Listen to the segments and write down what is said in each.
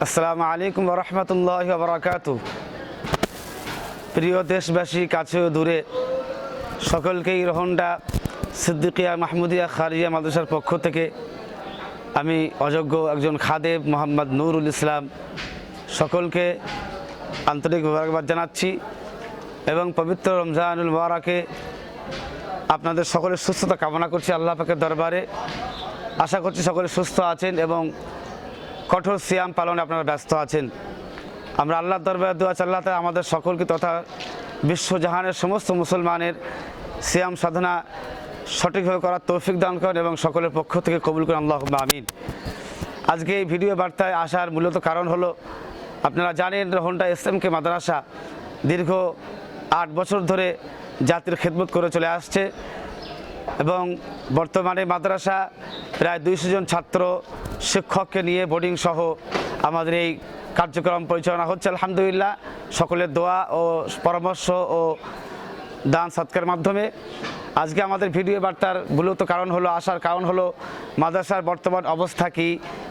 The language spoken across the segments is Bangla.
আসসালামু আলাইকুম ওয়া রাহমাতুল্লাহি ওয়া বারাকাতুহু। প্রিয় দেশবাসী, কাছে ও দূরে সকলকেই রহন্ডা সিদ্দিকিয়া মাহমুদিয়া খারিয়া মাদ্রাসার পক্ষ থেকে আমি অযোগ্য একজন খাদেম মোহাম্মদ নুরুল ইসলাম সকলকে আন্তরিক মোবারকবাদ জানাচ্ছি এবং পবিত্র রমজানুল মুবারাকে আপনাদের সকলের সুস্থতা কামনা করছি আল্লাহ পাকের দরবারে। আশা করছি সকলে সুস্থ আছেন এবং কঠোর সিয়াম পালনে আপনারা ব্যস্ত আছেন। আমরা আল্লাহর দরবারে দোয়া চাই আল্লাহ তাআলা আমাদের সকলকে তথা বিশ্বজাহানের সমস্ত মুসলমানের সিয়াম সাধনা সঠিকভাবে করার তৌফিক দান করেন এবং সকলের পক্ষ থেকে কবুল করেন, আল্লাহুম্মা আমিন। আজকে এই ভিডিও বার্তায় আসার মূলত কারণ হলো, আপনারা জানেন রহন্ডা এসএমকে মাদ্রাসা দীর্ঘ 8 বছর ধরে জাতির খেদমত করে চলে আসছে এবং বর্তমানে মাদ্রাসা প্রায় 200 জন ছাত্র শিক্ষককে নিয়ে বোর্ডিং সহ আমাদের এই কার্যক্রম পরিচালনা হচ্ছে আলহামদুলিল্লাহ, সকলের দোয়া ও পরামর্শ ও দান সৎকারের মাধ্যমে। আজকে আমাদের ভিডিও বার্তার মূলত কারণ হলো, আসার কারণ হলো মাদ্রাসার বর্তমান অবস্থা কী,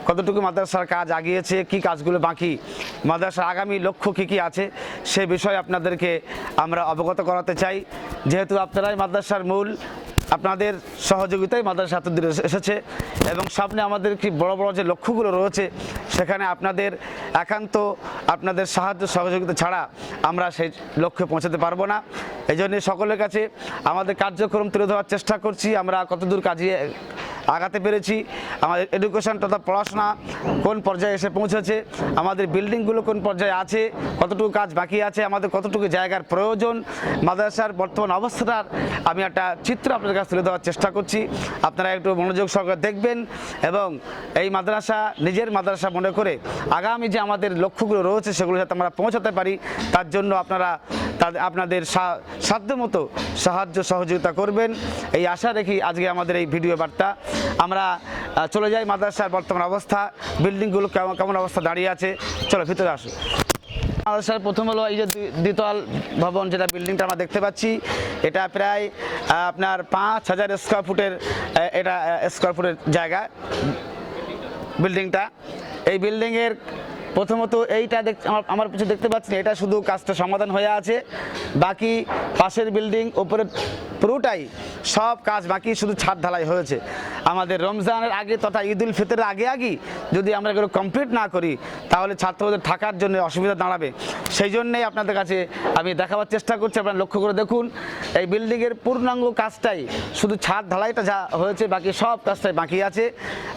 কতটুকু মাদ্রাসার কাজ আগিয়েছে, কি কাজগুলো বাকি, মাদ্রাসার আগামী লক্ষ্য কী আছে সে বিষয়ে আপনাদেরকে আমরা অবগত করাতে চাই। যেহেতু আপনারাই মাদ্রাসার মূল, আপনাদের সহযোগিতায় মাদ্রাসা ছাত্রদের এসেছে এবং সামনে আমাদের কি বড় বড় যে লক্ষ্যগুলো রয়েছে সেখানে আপনাদের একান্ত আপনাদের সাহায্য সহযোগিতা ছাড়া আমরা সেই লক্ষ্যে পৌঁছাতে পারবো না। এই জন্য সকলের কাছে আমাদের কার্যক্রম তুলে ধরার চেষ্টা করছি, আমরা কতদূর কাজে আগাতে পেরেছি, আমাদের এডুকেশন তথা পড়াশোনা কোন পর্যায়ে এসে পৌঁছেছে, আমাদের বিল্ডিংগুলো কোন পর্যায়ে আছে, কতটুকু কাজ বাকি আছে, আমাদের কতটুকু জায়গার প্রয়োজন, মাদ্রাসার বর্তমান অবস্থাটার আমি একটা চিত্র আপনাদের কাছে তুলে দেওয়ার চেষ্টা করছি। আপনারা একটু মনোযোগ সহকারে দেখবেন এবং এই মাদ্রাসা নিজের মাদ্রাসা মনে করে আগামী যে আমাদের লক্ষ্যগুলো রয়েছে সেগুলো যাতে আমরা পৌঁছাতে পারি তার জন্য আপনারা আপনাদের সাধ্যমতো সাহায্য সহযোগিতা করবেন, এই আশা রেখে আজকে আমাদের এই ভিডিও বার্তা। আমরা চলে যাই মাদ্রাসার বর্তমান অবস্থা, বিল্ডিংগুলো কেমন অবস্থা দাঁড়িয়ে আছে, চলো ভিতরে আসো। মাদ্রাসার প্রথম হলো এই যে দ্বিতল ভবন, যেটা বিল্ডিংটা আমরা দেখতে পাচ্ছি, এটা প্রায় আপনার 5000 স্কোয়ার ফুটের জায়গা বিল্ডিংটা। এই বিল্ডিংয়ের প্রথমত এইটা আমার পিছু দেখতে পাচ্ছেন, এটা শুধু কাজটা সমাধান হয়ে আছে, বাকি পাশের বিল্ডিং ওপরে পুরোটাই সব কাজ বাকি, শুধু ছাদ ঢালাই হয়েছে। আমাদের রমজানের আগে তথা ঈদ উল ফিতরের আগে যদি আমরা এগুলো কমপ্লিট না করি তাহলে ছাত্রদের থাকার জন্য অসুবিধা দাঁড়াবে। সেই জন্যেই আপনাদের কাছে আমি দেখাবার চেষ্টা করছি, আপনারা লক্ষ্য করে দেখুন এই বিল্ডিংয়ের পূর্ণাঙ্গ কাজটাই শুধু ছাদ ঢালাইটা যা হয়েছে, বাকি সব কাজটাই বাকি আছে।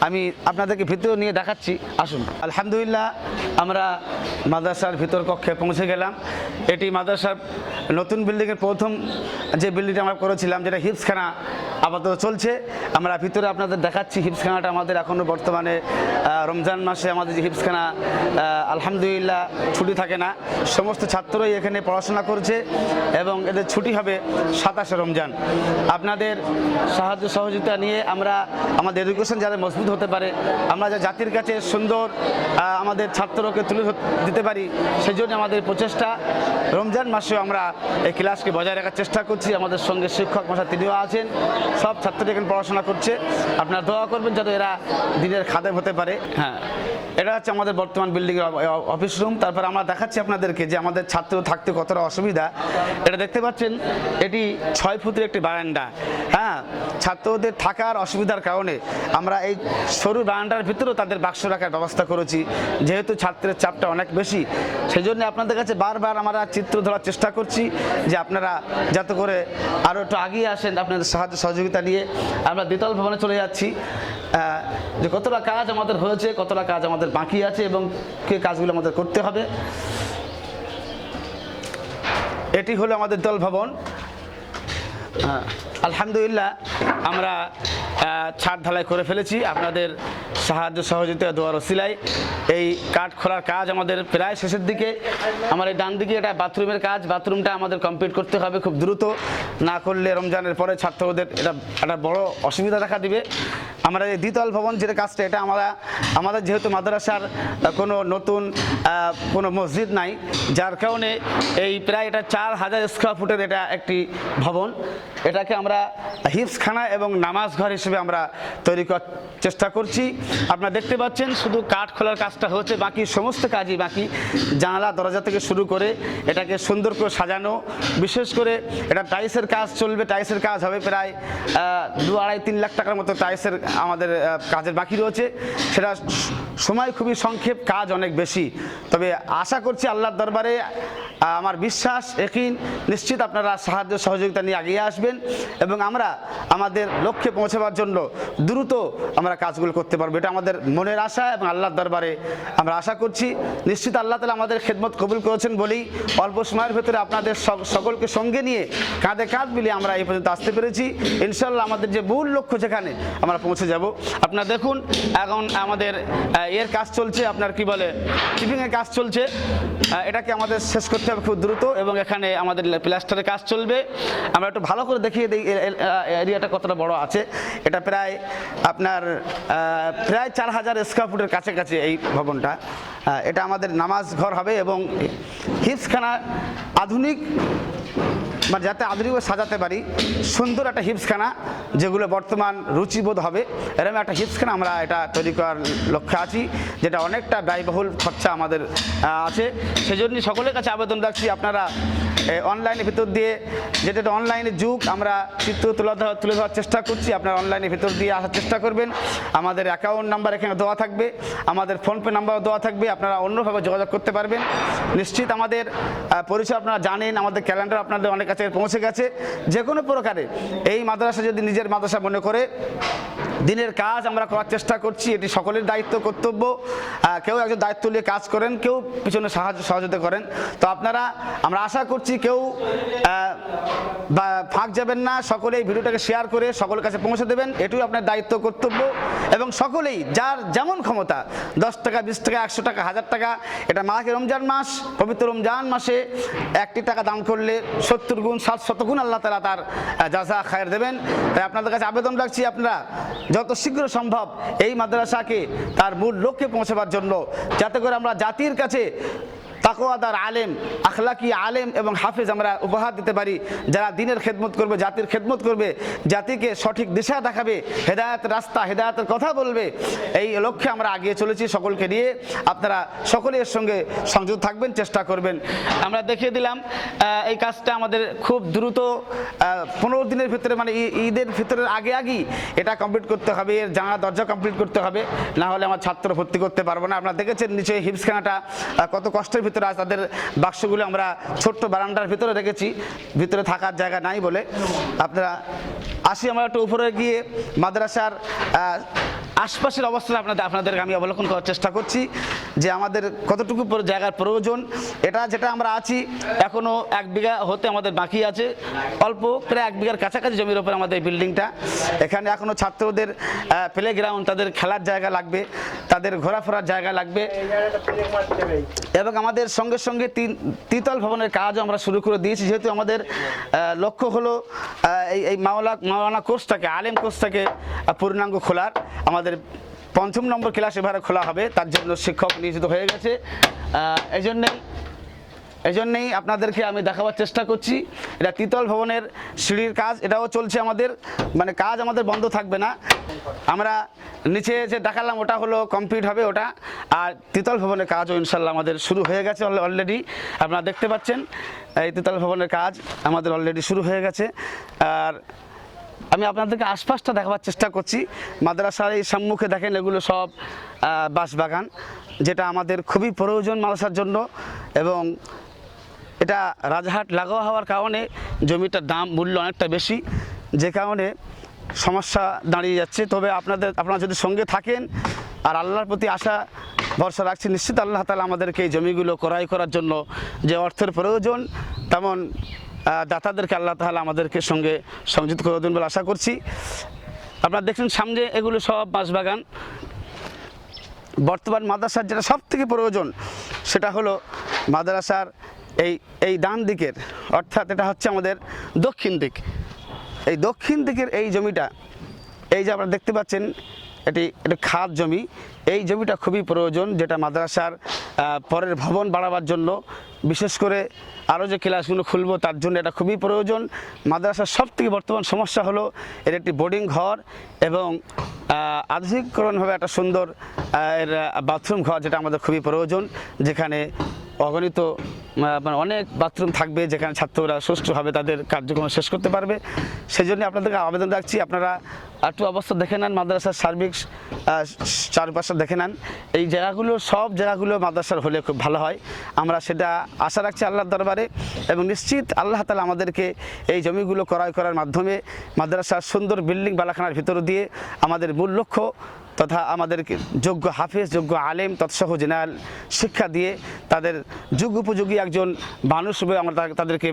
আমি আপনাদেরকে ভিতরে নিয়ে দেখাচ্ছি, আসুন। আলহামদুলিল্লাহ আমরা মাদ্রাসার ভিতর কক্ষে পৌঁছে গেলাম। এটি মাদ্রাসার নতুন বিল্ডিংয়ের প্রথম যে বিল্ডিংটা আমরা করেছিলাম, যেটা হিফজখানা আপাতত চলছে। আমরা ভিতরে আপনাদের দেখাচ্ছি হিফজখানাটা আমাদের এখনও বর্তমানে রমজান মাসে আমাদের যে হিফজখানা আলহামদুলিল্লাহ ছুটি থাকে না, সমস্ত ছাত্রই এখানে পড়াশোনা করছে এবং এদের ছুটি হবে 27শে রমজান। আপনাদের সাহায্য সহযোগিতা নিয়ে আমরা আমাদের এডুকেশন যাতে মজবুত হতে পারে, আমরা যা জাতির কাছে সুন্দর আমাদের ছাত্রকে তুলে দিতে পারি, সেই জন্য আমাদের প্রচেষ্টা। রমজান মাসেও আমরা এই ক্লাসকে বজায় রাখার চেষ্টা করছি। আমাদের সঙ্গে শিক্ষক মশাই তিনিও আছেন, সব ছাত্ররা এখানে পড়াশোনা করছে। আপনারা দোয়া করবেন যাতে এরা দিনের খাদেম হতে পারে। হ্যাঁ, এটা হচ্ছে আমাদের বর্তমান বিল্ডিংয়ের অফিস রুম। তারপর আমরা দেখাচ্ছি আপনাদেরকে যে আমাদের ছাত্র থাকতে কতটা অসুবিধা। এটা দেখতে পাচ্ছেন, এটি 6 ফুটের একটি বারান্দা। হ্যাঁ, ছাত্রদের থাকার অসুবিধার কারণে আমরা এই সরু বারান্দার ভিতরেও তাদের বাক্স রাখার ব্যবস্থা করেছি, যেহেতু ছাত্রের চাপটা অনেক বেশি। সেই জন্য আপনাদের কাছে বারবার আমরা চিত্র ধরার চেষ্টা করছি যে আপনারা যাতে করে আরও একটু আগিয়ে আসেন আপনাদের সাহায্য সহযোগিতা নিয়ে। আমরা দ্বিতল ভবনে চলে যাচ্ছি, যে কতটা কাজ আমাদের হয়েছে, কতটা কাজ আমাদের বাকি আছে এবং কে কাজগুলো আমাদের করতে হবে। এটি হলো আমাদের দ্বিতল ভবন। আলহামদুলিল্লাহ আমরা ছাদ ঢালাই করে ফেলেছি আপনাদের সাহায্য সহযোগিতা দোয়ার ওসিলায়। এই কাঠ খোলার কাজ আমাদের প্রায় শেষের দিকে। আমার এই ডান দিকে এটা বাথরুমের কাজ, বাথরুমটা আমাদের কমপ্লিট করতে হবে খুব দ্রুত, না করলে রমজানের পরে ছাত্রদের এটা একটা বড় অসুবিধা দেখা দিবে। আমরা এই দ্বিতল ভবন যেটা কাজটা, এটা আমাদের যেহেতু মাদ্রাসার কোনো নতুন কোনো মসজিদ নাই, যার কারণে এই প্রায় এটা 4000 স্কোয়ার ফুটের এটা একটি ভবন। এটাকে আমরা হিফজখানা এবং নামাজ ঘর হিসেবে হিসেবে আমরা তৈরি করার চেষ্টা করছি। আপনারা দেখতে পাচ্ছেন শুধু কাঠ খোলার কাজটা হচ্ছে, বাকি সমস্ত কাজই বাকি, জানালা দরজা থেকে শুরু করে এটাকে সুন্দর করে সাজানো, বিশেষ করে এটা টাইলসের কাজ চলবে। টাইলসের কাজ হবে প্রায় 2-2.5-3 লাখ টাকার মতো টাইলসের আমাদের কাজের বাকি রয়েছে। সেটা সময় খুবই সংক্ষেপ, কাজ অনেক বেশি। তবে আশা করছি আল্লাহর দরবারে আমার বিশ্বাস একিন নিশ্চিত আপনারা সাহায্য সহযোগিতা নিয়ে এগিয়ে আসবেন এবং আমরা আমাদের লক্ষ্যে পৌঁছাবার জন্য দ্রুত আমরা কাজগুলো করতে পারবো, এটা আমাদের মনের আশা এবং আল্লাহর দরবারে আমরা আশা করছি। নিশ্চিত আল্লাহ তাআলা আমাদের খেদমত কবুল করেছেন বলেই অল্প সময়ের ভেতরে আপনাদের সকলকে সঙ্গে নিয়ে কাঁধে কাঁধ মিলিয়ে আমরা এই পর্যন্ত আসতে পেরেছি। ইনশাল্লাহ আমাদের যে মূল লক্ষ্য যেখানে আমরা পৌঁছে যাব। আপনারা দেখুন এখন আমাদের এর কাজ চলছে, আপনার কি বলে টিপিংয়ের কাজ চলছে, এটাকে আমাদের শেষ করতে হবে খুব দ্রুত এবং এখানে আমাদের প্লাস্টারের কাজ চলবে। আমরা একটু ভালো করে দেখিয়ে দিই এরিয়াটা কতটা বড় আছে। এটা প্রায় আপনার প্রায় 4000 স্কয়ার ফুটের কাছাকাছি এই ভবনটা। এটা আমাদের নামাজ ঘর হবে এবং হিফজখানা আধুনিক, মানে যাতে আধুনিকভাবে সাজাতে পারি সুন্দর একটা হিফজখানা, যেগুলো বর্তমান রুচিবোধ হবে এরকম একটা হিফজখানা আমরা এটা তৈরি করার লক্ষ্যে আছি, যেটা অনেকটা ব্যয়বহুল খরচা আমাদের আছে। সেজন্য সকলের কাছে আবেদন রাখছি আপনারা অনলাইনের ভিতর দিয়ে, যেটা অনলাইনের যুগ, আমরা চিত্র তুলে ধরার চেষ্টা করছি। আপনারা অনলাইনের ভিতর দিয়ে আসার চেষ্টা করবেন। আমাদের অ্যাকাউন্ট নাম্বার এখানে দেওয়া থাকবে, আমাদের ফোনপে নাম্বারও দেওয়া থাকবে, আপনারা অন্যভাবে যোগাযোগ করতে পারবেন। নিশ্চিত আমাদের পরিচয় আপনারা জানেন, আমাদের ক্যালেন্ডার আপনাদের অনেক কাছে পৌঁছে গেছে। যে কোনো প্রকারে এই মাদ্রাসা যদি নিজের মাদ্রাসা মনে করে দিনের কাজ আমরা করার চেষ্টা করছি, এটি সকলের দায়িত্ব কর্তব্য। কেউ একজন দায়িত্ব নিয়ে কাজ করেন, কেউ পিছনে সহযোগিতা করেন। তো আপনারা, আমরা আশা করছি কেউ ফাঁক যাবেন না, সকলেই ভিডিওটাকে শেয়ার করে সকলের কাছে পৌঁছে দেবেন, এটিও আপনার দায়িত্ব কর্তব্য। এবং সকলেই যার যেমন ক্ষমতা, 10 টাকা 20 টাকা 100 টাকা 1000 টাকা, এটা মাহে রমজান মাস, পবিত্র রমজান মাসে 1টি টাকা দান করলে 70 গুণ 700 গুণ আল্লাহ তাআলা তার জাযা খায়ের দেবেন। তাই আপনাদের কাছে আবেদন রাখছি আপনারা যত শীঘ্র সম্ভব এই মাদ্রাসাকে তার মূল লক্ষ্যে পৌঁছাবার জন্য, যাতে করে আমরা জাতির কাছে তাকওয়াদার আলেম, আখলাকি আলেম এবং হাফেজ আমরা উপহার দিতে পারি, যারা দিনের খেদমত করবে, জাতির খেদমত করবে, জাতিকে সঠিক দিশা দেখাবে, হেদায়েতের রাস্তা, হেদায়েতের কথা বলবে। এই লক্ষ্যে আমরা এগিয়ে চলেছি সকলকে নিয়ে। আপনারা সকলে এর সঙ্গে সংযুক্ত থাকবেন, চেষ্টা করবেন। আমরা দেখিয়ে দিলাম এই কাজটা আমাদের খুব দ্রুত 15 দিনের ভিতরে, মানে ঈদের ভিতরের আগেই এটা কমপ্লিট করতে হবে। এর জানালা দরজা কমপ্লিট করতে হবে, না হলে আমার ছাত্র ভর্তি করতে পারবো না। আপনারা দেখেছেন নিচে হিফজখানাটা কত কষ্টের ভিতরে, তাদের বাক্সগুলো আমরা ছোট্ট বারান্দার ভিতরে রেখেছি, ভিতরে থাকার জায়গা নাই বলে। আপনারা আসি আমরা একটু উপরে গিয়ে মাদ্রাসার আশপাশের অবস্থা আপনাদেরকে আমি অবলোকন করার চেষ্টা করছি যে আমাদের কতটুকু জায়গার প্রয়োজন। যেটা আমরা আছি এখনও 1 বিঘা হতে আমাদের বাকি আছে, অল্প প্রায় 1 বিঘার কাছাকাছি জমির উপর আমাদের বিল্ডিংটা। এখানে এখনও ছাত্রদের প্লে গ্রাউন্ড, তাদের খেলার জায়গা লাগবে, তাদের ঘোরাফেরার জায়গা লাগবে। এবং আমাদের সঙ্গে সঙ্গে তিতল ভবনের কাজও আমরা শুরু করে দিয়েছি, যেহেতু আমাদের লক্ষ্য হলো এই মাওলানা কোর্সটাকে, আলেম কোর্সটাকে পূর্ণাঙ্গ খোলার। আমাদের 5ম নম্বর ক্লাস এবারে খোলা হবে, তার জন্য শিক্ষক নিয়োজিত হয়ে গেছে। এই জন্যেই আপনাদেরকে আমি দেখাবার চেষ্টা করছি। এটা তিতল ভবনের সিঁড়ির কাজ, এটাও চলছে আমাদের, মানে কাজ আমাদের বন্ধ থাকবে না। আমরা নিচে যে দেখালাম ওটা হলো কমপ্লিট হবে ওটা, আর তিতল ভবনের কাজও ইনশাল্লাহ আমাদের শুরু হয়ে গেছে অলরেডি। আপনারা দেখতে পাচ্ছেন এই তিতল ভবনের কাজ আমাদের অলরেডি শুরু হয়ে গেছে। আর আমি আপনাদেরকে আশপাশটা দেখাবার চেষ্টা করছি। মাদ্রাসার এই সম্মুখে দেখেন এগুলো সব বাঁশবাগান, যেটা আমাদের খুবই প্রয়োজন মাদ্রাসার জন্য। এবং এটা রাজারহাট লাগোয়া হওয়ার কারণে জমিটার দাম মূল্য অনেকটা বেশি, যে কারণে সমস্যা দাঁড়িয়ে যাচ্ছে। তবে আপনারা যদি সঙ্গে থাকেন আর আল্লাহর প্রতি আশা ভরসা রাখছি, নিশ্চিত আল্লাহ তাআলা আমাদেরকে এই জমিগুলো ক্রয় করার জন্য যে অর্থের প্রয়োজন, তেমন দাতাদেরকে আল্লাহ তাআলা আমাদেরকে সঙ্গে সংযুক্ত করে দেবেন বলে আশা করছি। আপনারা দেখছেন সামনে এগুলো সব বাঁশবাগান। বর্তমান মাদ্রাসার যেটা সব থেকে প্রয়োজন সেটা হলো মাদ্রাসার এই ডান দিকের, অর্থাৎ এটা হচ্ছে আমাদের দক্ষিণ দিক। এই দক্ষিণ দিকের এই জমিটা, এই যে আপনারা দেখতে পাচ্ছেন এটি খাদ জমি। এই জমিটা খুবই প্রয়োজন, যেটা মাদ্রাসার পরের ভবন বাড়াবার জন্য, বিশেষ করে আরও যে ক্লাসগুলো খুলবো তার জন্য এটা খুবই প্রয়োজন। মাদ্রাসার সবথেকে বর্তমান সমস্যা হলো এর একটি বোর্ডিং ঘর এবং আধুনিকরণভাবে একটা সুন্দর এর বাথরুম ঘর, যেটা আমাদের খুবই প্রয়োজন, যেখানে অগণিত মানে অনেক বাথরুম থাকবে, যেখানে ছাত্ররা সুষ্ঠুভাবে তাদের কার্যক্রম শেষ করতে পারবে। সেই জন্য আপনাদেরকে আবেদন রাখছি, আপনারা একটু অবস্থা দেখে নেন, মাদ্রাসার সার্বিক চারপাশে দেখে নেন। এই জায়গাগুলো, সব জায়গাগুলো মাদ্রাসার হলে খুব ভালো হয়। আমরা সেটা আশা রাখছি আল্লাহর দরবারে, এবং নিশ্চিত আল্লাহ তাআলা আমাদেরকে এই জমিগুলো ক্রয় করার মাধ্যমে মাদ্রাসার সুন্দর বিল্ডিং বালাখানার ভিতর দিয়ে আমাদের মূল লক্ষ্য তথা আমাদেরকে যোগ্য হাফেজ, যোগ্য আলেম তৎসহ জেনারেল শিক্ষা দিয়ে তাদের যুগ উপযোগী একজন মানুষ হিসেবে আমরা তাদেরকে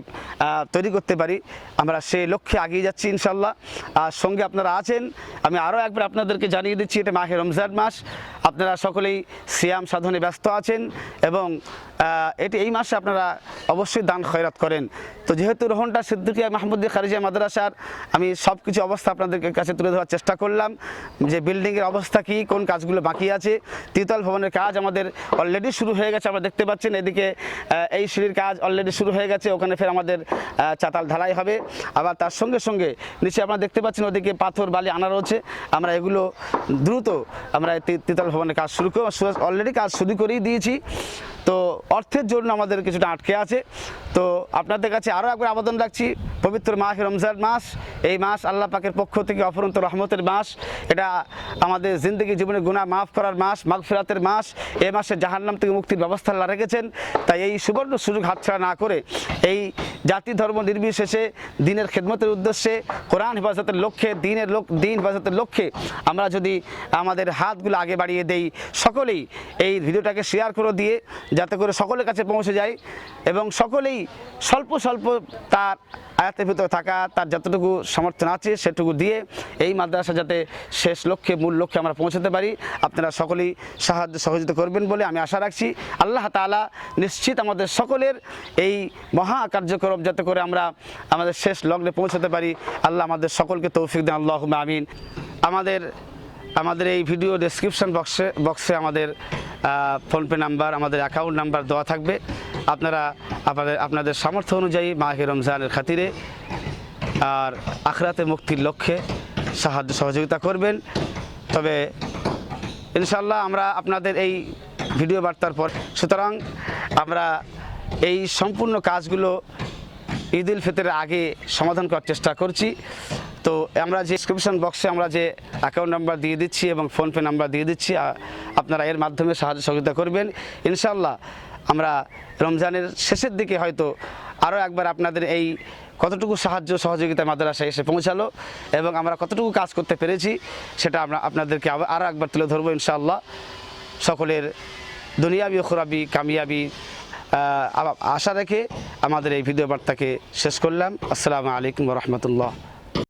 তৈরি করতে পারি। আমরা সেই লক্ষ্যে এগিয়ে যাচ্ছি ইনশাল্লাহ। আর সঙ্গে আপনারা আছেন, আমি আরও একবার আপনাদেরকে জানিয়ে দিচ্ছি, এটা মাহে রমজান মাস, আপনারা সকলেই সিয়াম সাধনে ব্যস্ত আছেন এবং এই মাসে আপনারা অবশ্যই দান খয়রাত করেন। তো যেহেতু রোহনটা সিদ্দিকিয়া মাহমুদিয়া খারিজিয়া মাদ্রাসার আমি সব কিছু অবস্থা আপনাদের কাছে তুলে ধরার চেষ্টা করলাম, যে বিল্ডিংয়ের অবস্থা কী, কোন কাজগুলো বাকি আছে। তৃতীয় ভবনের কাজ আমাদের অলরেডি শুরু হয়ে গেছে, আপনারা দেখতে পাচ্ছেন। এদিকে এই সিঁড়ির কাজ অলরেডি শুরু হয়ে গেছে, ওখানে ফের আমাদের চাতাল ঢালাই হবে। আবার তার সঙ্গে সঙ্গে নিচে আপনারা দেখতে পাচ্ছেন ওদিকে পাথর বালি আনা রয়েছে। আমরা এগুলো দ্রুত আমরা তৃতীয় ভবনের কাজ শুরু করে অলরেডি কাজ শুরু করেই দিয়েছি। তো অর্থের জন্য আমাদের কিছুটা আটকে আছে। তো আপনাদের কাছে আরও একবার আবেদন রাখছি, পবিত্র মাহে রমজান মাস, এই মাস আল্লাহ পাকের পক্ষ থেকে অফুরন্ত রহমতের মাস। এটা আমাদের জিন্দগি জীবনে গুনাহ মাফ করার মাস, মাগফিরাতের মাস। এই মাসে জাহান্নাম থেকে মুক্তির ব্যবস্থা আল্লাহ রেখেছেন। তাই এই সুবর্ণ সুযোগ হাতছাড়া না করে এই জাতি ধর্ম নির্বিশেষে দিনের খেদমতের উদ্দেশ্যে, কোরআন হেফাজতের লক্ষ্যে, দিন হেফাজতের লক্ষ্যে আমরা যদি আমাদের হাতগুলো আগে বাড়িয়ে দেই, সকলেই এই ভিডিওটাকে শেয়ার করে দিয়ে যাতে করে সকলের কাছে পৌঁছে যায় এবং সকলেই স্বল্প স্বল্প তার আয়াতের ভিতরে থাকা তার যতটুকু সমর্থন আছে সেটুকু দিয়ে এই মাদ্রাসা যাতে শেষ লক্ষ্যে, মূল লক্ষ্যে আমরা পৌঁছাতে পারি, আপনারা সকলেই সাহায্য সহযোগিতা করবেন বলে আমি আশা রাখছি। আল্লাহ তাআলা নিশ্চিত আমাদের সকলের এই মহা কার্যক্রম যাতে করে আমরা আমাদের শেষ লগ্নে পৌঁছাতে পারি, আল্লাহ আমাদের সকলকে তৌফিক দেন, আল্লাহুম্মা আমিন। আমাদের এই ভিডিও ডেসক্রিপশন বক্সে আমাদের ফোনপে নাম্বার, আমাদের অ্যাকাউন্ট নাম্বার দেওয়া থাকবে। আপনারা আপনাদের সামর্থ্য অনুযায়ী মাহে রমজানের খাতিরে আর আখিরাতে মুক্তির লক্ষ্যে সাহায্য সহযোগিতা করবেন। তবে ইনশাআল্লাহ আমরা আপনাদের এই ভিডিও বার্তার পর, সুতরাং আমরা এই সম্পূর্ণ কাজগুলো ঈদ উল ফিতরের আগে সমাধান করার চেষ্টা করছি। তো আমরা যে ডিসক্রিপশন বক্সে আমরা যে অ্যাকাউন্ট নাম্বার দিয়ে দিচ্ছি এবং ফোনপে নাম্বার দিয়ে দিচ্ছি, আপনারা এর মাধ্যমে সাহায্য সহযোগিতা করবেন। ইনশাআল্লাহ আমরা রমজানের শেষের দিকে হয়তো আরও একবার আপনাদের এই কতটুকু সাহায্য সহযোগিতা মাদ্রাসায় এসে পৌঁছালো এবং আমরা কতটুকু কাজ করতে পেরেছি সেটা আমরা আপনাদেরকে আরও একবার তুলে ধরবো ইনশাআল্লাহ। সকলের দুনিয়াবি উখরাবি কামিয়াবি আশা রেখে আমাদের এই ভিডিও বার্তাকে শেষ করলাম। আসসালামু আলাইকুম ওয়া রাহমাতুল্লাহ।